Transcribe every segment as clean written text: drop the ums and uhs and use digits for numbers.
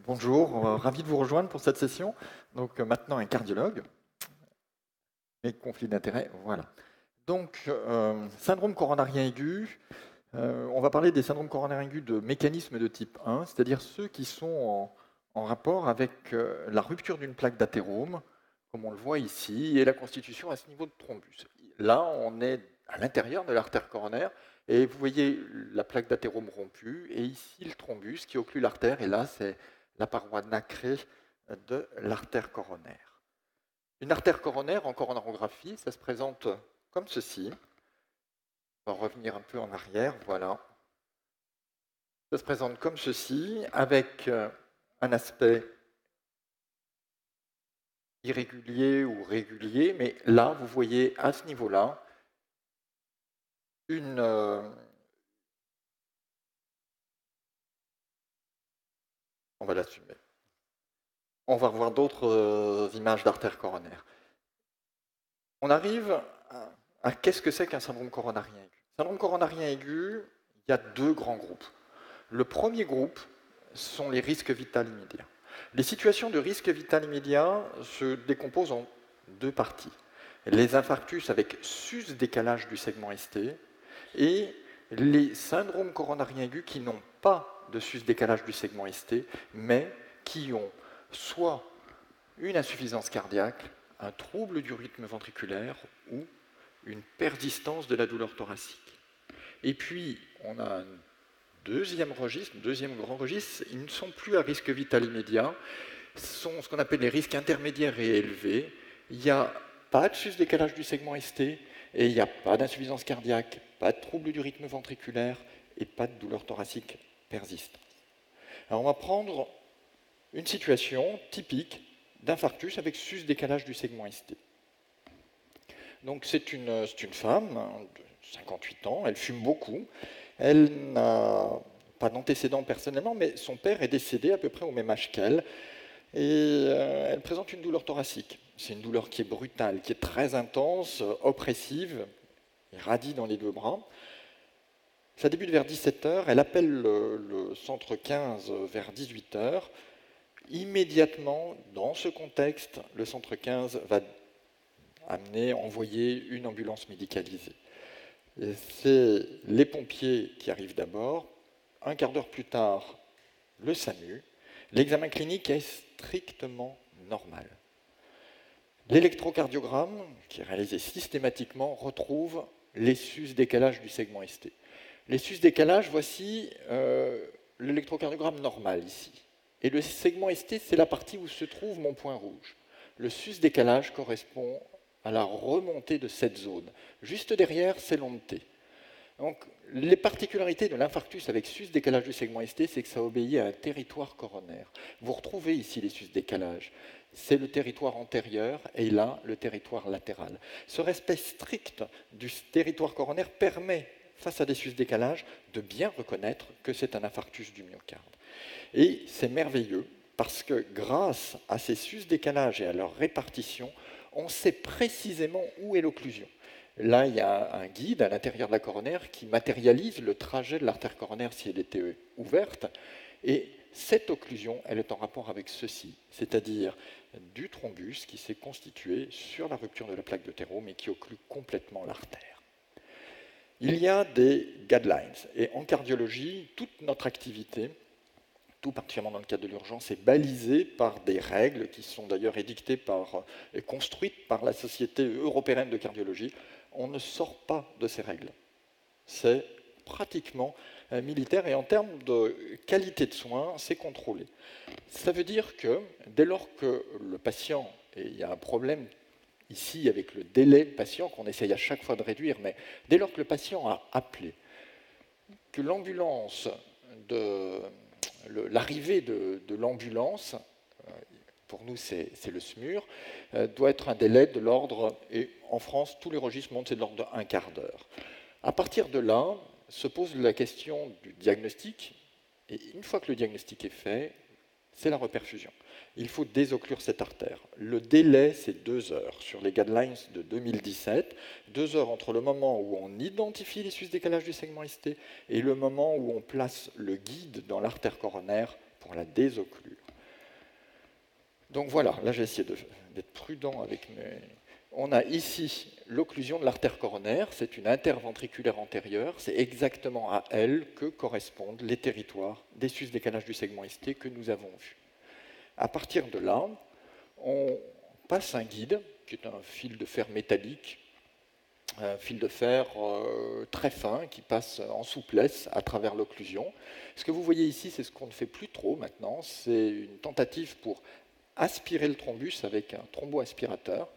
Bonjour, ravi de vous rejoindre pour cette session. Donc maintenant un cardiologue et conflit d'intérêts, voilà. Donc syndrome coronarien aigu, on va parler des syndromes coronariens aigus de mécanisme de type 1, c'est-à-dire ceux qui sont en rapport avec la rupture d'une plaque d'athérome, comme on le voit ici, et la constitution à ce niveau de thrombus. Là, on est à l'intérieur de l'artère coronaire, et vous voyez la plaque d'athérome rompue, et ici le thrombus qui occlue l'artère, et là, c'est la paroi nacrée de l'artère coronaire. Une artère coronaire en coronarographie, ça se présente comme ceci. On va revenir un peu en arrière, voilà. Ça se présente comme ceci, avec un aspect irrégulier ou régulier, mais là, vous voyez à ce niveau-là une... on va l'assumer. On va revoir d'autres images d'artères coronaires. On arrive à qu'est-ce que c'est qu'un syndrome coronarien aigu. Syndrome coronarien aigu, il y a deux grands groupes. Le premier groupe sont les risques vitaux immédiats. Les situations de risque vital immédiat se décomposent en deux parties. Les infarctus avec sus-décalage du segment ST et les syndromes coronariens aigus qui n'ont pas de sus-décalage du segment ST, mais qui ont soit une insuffisance cardiaque, un trouble du rythme ventriculaire ou une persistance de la douleur thoracique. Et puis, on a un deuxième registre, deuxième grand registre, ils ne sont plus à risque vital immédiat, ce sont ce qu'on appelle les risques intermédiaires et élevés. Il n'y a pas de sus-décalage du segment ST, et il n'y a pas d'insuffisance cardiaque, pas de trouble du rythme ventriculaire et pas de douleur thoracique persistante. Alors on va prendre une situation typique d'infarctus avec sus-décalage du segment ST. Donc c'est une femme de 58 ans, elle fume beaucoup, elle n'a pas d'antécédents personnellement, mais son père est décédé à peu près au même âge qu'elle, et elle présente une douleur thoracique. C'est une douleur qui est brutale, qui est très intense, oppressive, radie dans les deux bras. Ça débute vers 17h, elle appelle le centre 15 vers 18h. Immédiatement, dans ce contexte, le centre 15 va envoyer une ambulance médicalisée. C'est les pompiers qui arrivent d'abord. Un quart d'heure plus tard, le SAMU. L'examen clinique est strictement normal. L'électrocardiogramme, qui est réalisé systématiquement, retrouve les sus-décalages du segment ST. Les sus-décalages, voici l'électrocardiogramme normal ici. Et le segment ST, c'est la partie où se trouve mon point rouge. Le sus-décalage correspond à la remontée de cette zone. Juste derrière, c'est l'onde T. Donc, les particularités de l'infarctus avec sus-décalage du segment ST, c'est que ça obéit à un territoire coronaire. Vous retrouvez ici les sus-décalages. C'est le territoire antérieur et là, le territoire latéral. Ce respect strict du territoire coronaire permet, face à des sus-décalages, de bien reconnaître que c'est un infarctus du myocarde. Et c'est merveilleux parce que grâce à ces sus-décalages et à leur répartition, on sait précisément où est l'occlusion. Là, il y a un guide à l'intérieur de la coronaire qui matérialise le trajet de l'artère coronaire si elle était ouverte. Et cette occlusion, elle est en rapport avec ceci, c'est-à-dire du thrombus qui s'est constitué sur la rupture de la plaque d'athérome et qui occlue complètement l'artère. Il y a des guidelines. Et en cardiologie, toute notre activité, tout particulièrement dans le cadre de l'urgence, est balisée par des règles qui sont d'ailleurs édictées et construites par la Société européenne de cardiologie. On ne sort pas de ces règles. C'est pratiquement militaire et en termes de qualité de soins, c'est contrôlé. Ça veut dire que dès lors que le patient, et il y a un problème ici avec le délai patient qu'on essaye à chaque fois de réduire, mais dès lors que le patient a appelé, que l'ambulance, l'arrivée de l'ambulance, pour nous c'est le SMUR, doit être un délai de l'ordre, et en France tous les registres montent, c'est de l'ordre d'un quart d'heure. À partir de là, se pose la question du diagnostic, et une fois que le diagnostic est fait, c'est la reperfusion. Il faut désocclure cette artère. Le délai, c'est 2 heures. Sur les guidelines de 2017, 2 heures entre le moment où on identifie les sus-décalages du segment ST et le moment où on place le guide dans l'artère coronaire pour la désocclure. Donc voilà, là j'ai essayé d'être prudent avec mes... On a ici l'occlusion de l'artère coronaire, c'est une interventriculaire antérieure, c'est exactement à elle que correspondent les territoires des sus-décalage du segment ST que nous avons vus. À partir de là, on passe un guide, qui est un fil de fer métallique, un fil de fer très fin qui passe en souplesse à travers l'occlusion. Ce que vous voyez ici, c'est ce qu'on ne fait plus trop maintenant, c'est une tentative pour aspirer le thrombus avec un thromboaspirateur.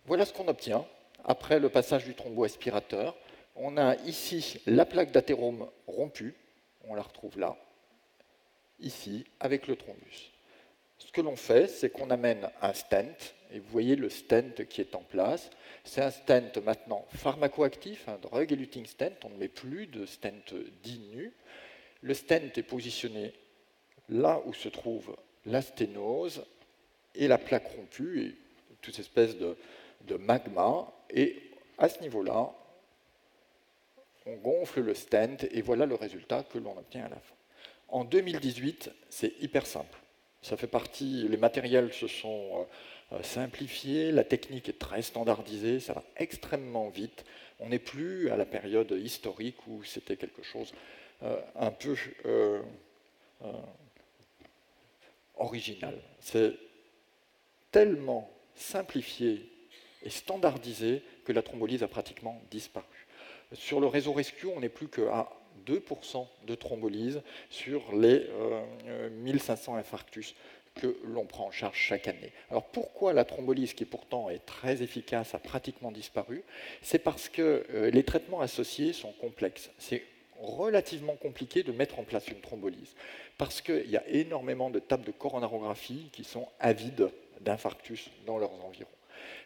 Voilà ce qu'on obtient après le passage du thromboaspirateur. On a ici la plaque d'athérome rompue, on la retrouve là, ici, avec le thrombus. Ce que l'on fait, c'est qu'on amène un stent, et vous voyez le stent qui est en place. C'est un stent maintenant pharmacoactif, un drug-eluting stent, on ne met plus de stent dit nu. Le stent est positionné là où se trouve la sténose et la plaque rompue, et toute espèce de magma, et à ce niveau-là, on gonfle le stent, et voilà le résultat que l'on obtient à la fin. En 2018, c'est hyper simple. Ça fait partie, les matériels se sont simplifiés, la technique est très standardisée, ça va extrêmement vite. On n'est plus à la période historique où c'était quelque chose un peu original. C'est tellement simplifié et standardisé que la thrombolyse a pratiquement disparu. Sur le réseau Rescue, on n'est plus qu'à 2% de thrombolyse sur les 1500 infarctus que l'on prend en charge chaque année. Alors pourquoi la thrombolyse, qui pourtant est très efficace, a pratiquement disparu? C'est parce que les traitements associés sont complexes. C'est relativement compliqué de mettre en place une thrombolyse, parce qu'il y a énormément de tables de coronarographie qui sont avides d'infarctus dans leurs environs.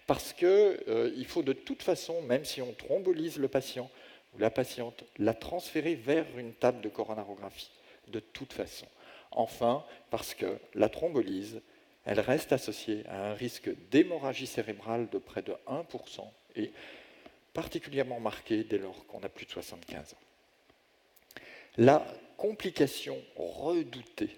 Parce qu'il faut de toute façon, même si on thrombolyse le patient ou la patiente, la transférer vers une table de coronarographie, de toute façon. Enfin, parce que la thrombolyse, elle reste associée à un risque d'hémorragie cérébrale de près de 1% et particulièrement marqué dès lors qu'on a plus de 75 ans. La complication redoutée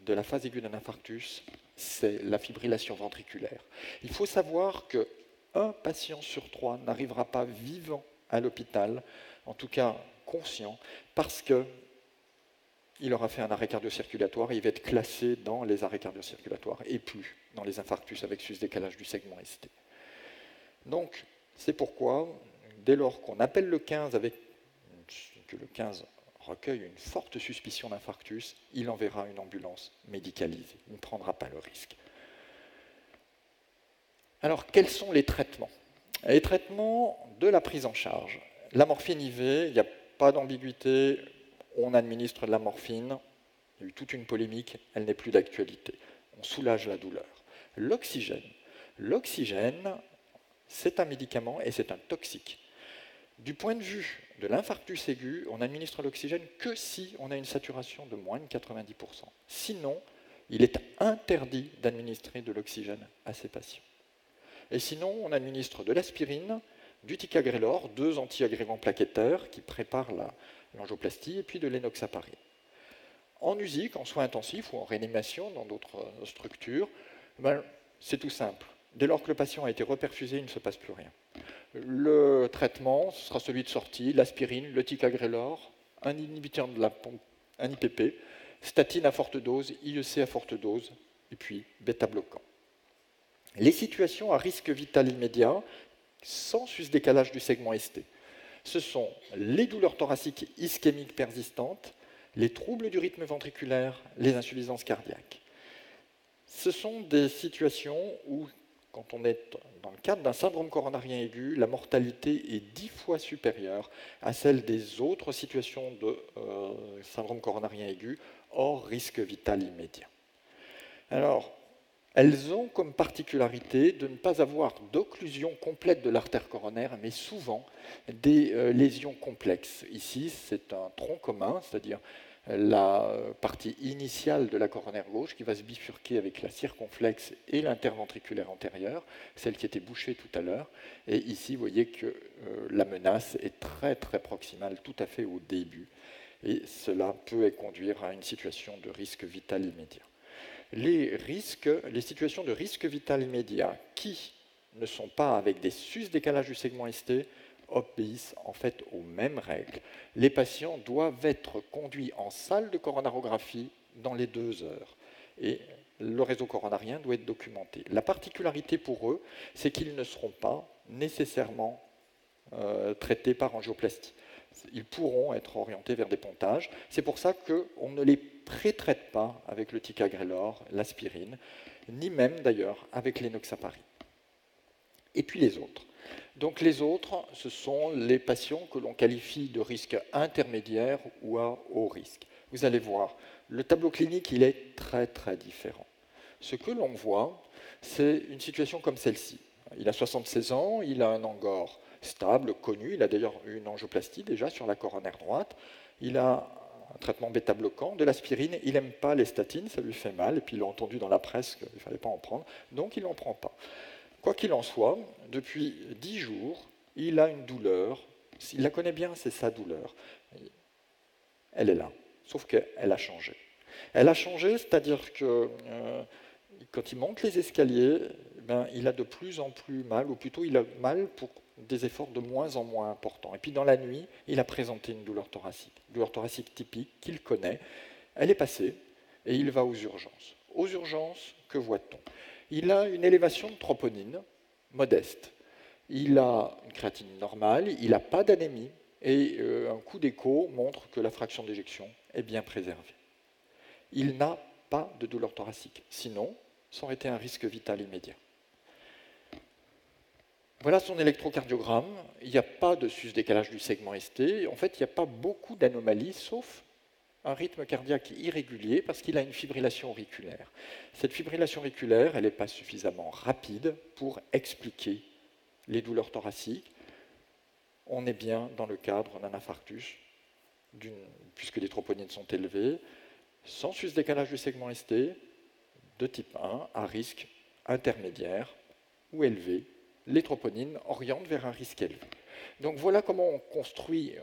de la phase aiguë d'un infarctus, c'est la fibrillation ventriculaire. Il faut savoir qu'un patient sur 3 n'arrivera pas vivant à l'hôpital, en tout cas conscient, parce qu'il aura fait un arrêt cardio-circulatoire et il va être classé dans les arrêts cardio-circulatoires et plus dans les infarctus avec sus-décalage du segment ST. Donc, c'est pourquoi, dès lors qu'on appelle le 15 avec que le 15 recueille une forte suspicion d'infarctus, il enverra une ambulance médicalisée. Il ne prendra pas le risque. Alors, quels sont les traitements? Les traitements de la prise en charge. La morphine IV, il n'y a pas d'ambiguïté, on administre de la morphine, il y a eu toute une polémique, elle n'est plus d'actualité. On soulage la douleur. L'oxygène. L'oxygène, c'est un médicament et c'est un toxique. Du point de vue de l'infarctus aigu, on administre l'oxygène que si on a une saturation de moins de 90%. Sinon, il est interdit d'administrer de l'oxygène à ces patients. Et sinon, on administre de l'aspirine, du ticagrelor, 2 antiagrégants plaquettaires qui préparent l'angioplastie, et puis de l'énoxaparine. En USIC, en soins intensifs ou en réanimation dans d'autres structures, c'est tout simple. Dès lors que le patient a été reperfusé, il ne se passe plus rien. Le traitement, ce sera celui de sortie, l'aspirine, le ticagrelor, un inhibiteur de la pompe, un IPP, statine à forte dose, IEC à forte dose, et puis bêta-bloquant. Les situations à risque vital immédiat, sans sus-décalage du segment ST, ce sont les douleurs thoraciques ischémiques persistantes, les troubles du rythme ventriculaire, les insuffisances cardiaques. Ce sont des situations où, quand on est dans le cadre d'un syndrome coronarien aigu, la mortalité est 10 fois supérieure à celle des autres situations de syndrome coronarien aigu, hors risque vital immédiat. Alors, elles ont comme particularité de ne pas avoir d'occlusion complète de l'artère coronaire, mais souvent des lésions complexes. Ici, c'est un tronc commun, c'est-à-dire la partie initiale de la coronaire gauche qui va se bifurquer avec la circonflexe et l'interventriculaire antérieure, celle qui était bouchée tout à l'heure. Et ici, vous voyez que la menace est très très proximale, tout à fait au début. Et cela peut conduire à une situation de risque vital immédiat. Les situations de risque vital immédiat qui ne sont pas avec des sus-décalages du segment ST obéissent en fait aux mêmes règles. Les patients doivent être conduits en salle de coronarographie dans les 2 heures. Et le réseau coronarien doit être documenté. La particularité pour eux, c'est qu'ils ne seront pas nécessairement traités par angioplastie. Ils pourront être orientés vers des pontages. C'est pour ça qu'on ne les pré-traite pas avec le ticagrelor, l'aspirine, ni même d'ailleurs avec l'enoxaparine. Et puis les autres. Donc les autres, ce sont les patients que l'on qualifie de risque intermédiaire ou à haut risque. Vous allez voir, le tableau clinique, il est très très différent. Ce que l'on voit, c'est une situation comme celle-ci. Il a 76 ans, il a un angor stable, connu, il a d'ailleurs eu une angioplastie déjà sur la coronaire droite, il a un traitement bêta-bloquant, de l'aspirine, il n'aime pas les statines, ça lui fait mal, et puis il a entendu dans la presse qu'il ne fallait pas en prendre, donc il n'en prend pas. Quoi qu'il en soit, depuis 10 jours, il a une douleur, il la connaît bien, c'est sa douleur. Elle est là, sauf qu'elle a changé. Elle a changé, c'est-à-dire que quand il monte les escaliers, il a de plus en plus mal, ou plutôt il a mal pour des efforts de moins en moins importants. Et puis dans la nuit, il a présenté une douleur thoracique typique qu'il connaît. Elle est passée et il va aux urgences. Aux urgences, que voit-on? Il a une élévation de troponine modeste. Il a une créatinine normale, il n'a pas d'anémie et un coup d'écho montre que la fraction d'éjection est bien préservée. Il n'a pas de douleur thoracique. Sinon, ça aurait été un risque vital immédiat. Voilà son électrocardiogramme. Il n'y a pas de sus-décalage du segment ST. En fait, il n'y a pas beaucoup d'anomalies, sauf un rythme cardiaque irrégulier parce qu'il a une fibrillation auriculaire. Cette fibrillation auriculaire, elle n'est pas suffisamment rapide pour expliquer les douleurs thoraciques. On est bien dans le cadre d'un infarctus, puisque les troponines sont élevées, sans sus-décalage du segment ST, de type 1, à risque intermédiaire ou élevé. Les troponines orientent vers un risque élevé. Donc voilà comment on construit,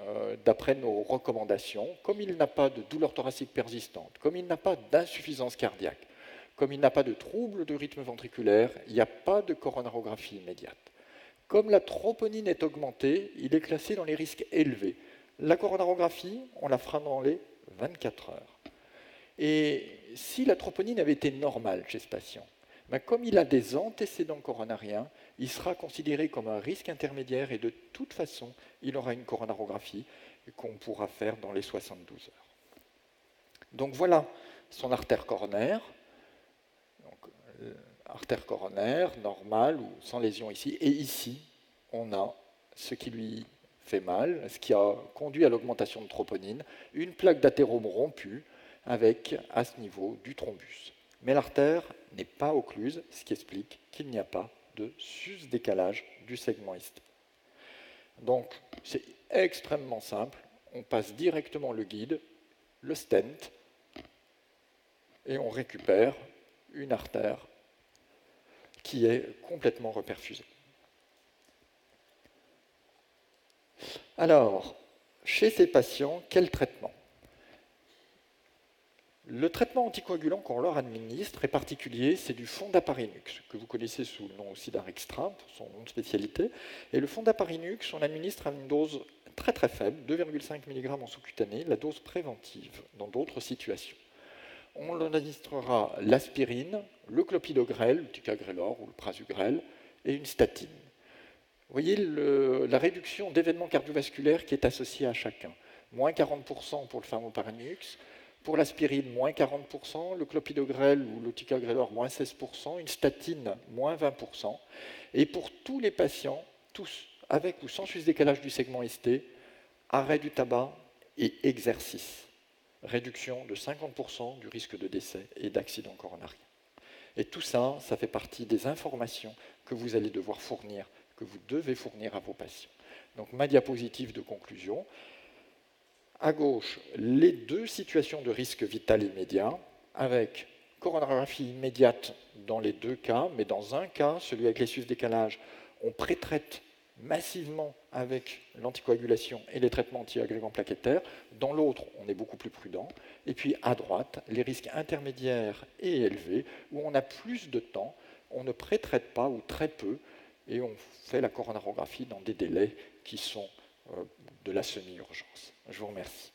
d'après nos recommandations, comme il n'a pas de douleur thoracique persistante, comme il n'a pas d'insuffisance cardiaque, comme il n'a pas de trouble de rythme ventriculaire, il n'y a pas de coronarographie immédiate. Comme la troponine est augmentée, il est classé dans les risques élevés. La coronarographie, on la fera dans les 24 heures. Et si la troponine avait été normale chez ce patient, comme il a des antécédents coronariens, il sera considéré comme un risque intermédiaire et de toute façon, il aura une coronarographie qu'on pourra faire dans les 72 heures. Donc voilà son artère coronaire. Donc, artère coronaire normale ou sans lésion ici. Et ici, on a ce qui lui fait mal, ce qui a conduit à l'augmentation de troponine, une plaque d'athérome rompue avec, à ce niveau, du thrombus. Mais l'artère n'est pas occluse, ce qui explique qu'il n'y a pas de sus-décalage du segment ST. Donc, c'est extrêmement simple. On passe directement le guide, le stent, et on récupère une artère qui est complètement reperfusée. Alors, chez ces patients, quel traitement? Le traitement anticoagulant qu'on leur administre est particulier, c'est du fondaparinux, que vous connaissez sous le nom aussi d'Arextra, pour son nom de spécialité. Et le fondaparinux, on administre à une dose très très faible, 2,5 mg en sous-cutané, la dose préventive dans d'autres situations. On leur administrera l'aspirine, le clopidogrel, le ticagrelor ou le prasugrel, et une statine. Vous voyez la réduction d'événements cardiovasculaires qui est associée à chacun. Moins 40% pour le pharmaparinux, pour l'aspirine, moins 40%, le clopidogrel ou le ticagrelor, moins 16%, une statine, moins 20%. Et pour tous les patients, tous, avec ou sans sus-décalage du segment ST, arrêt du tabac et exercice. Réduction de 50% du risque de décès et d'accident coronarien. Et tout ça, ça fait partie des informations que vous allez devoir fournir, que vous devez fournir à vos patients. Donc ma diapositive de conclusion. À gauche, les deux situations de risque vital immédiat, avec coronarographie immédiate dans les deux cas, mais dans un cas, celui avec les sus-décalage, on pré-traite massivement avec l'anticoagulation et les traitements antiagrégants plaquettaires. Dans l'autre, on est beaucoup plus prudent. Et puis à droite, les risques intermédiaires et élevés, où on a plus de temps, on ne pré-traite pas ou très peu, et on fait la coronarographie dans des délais qui sont de la semi-urgence. Je vous remercie.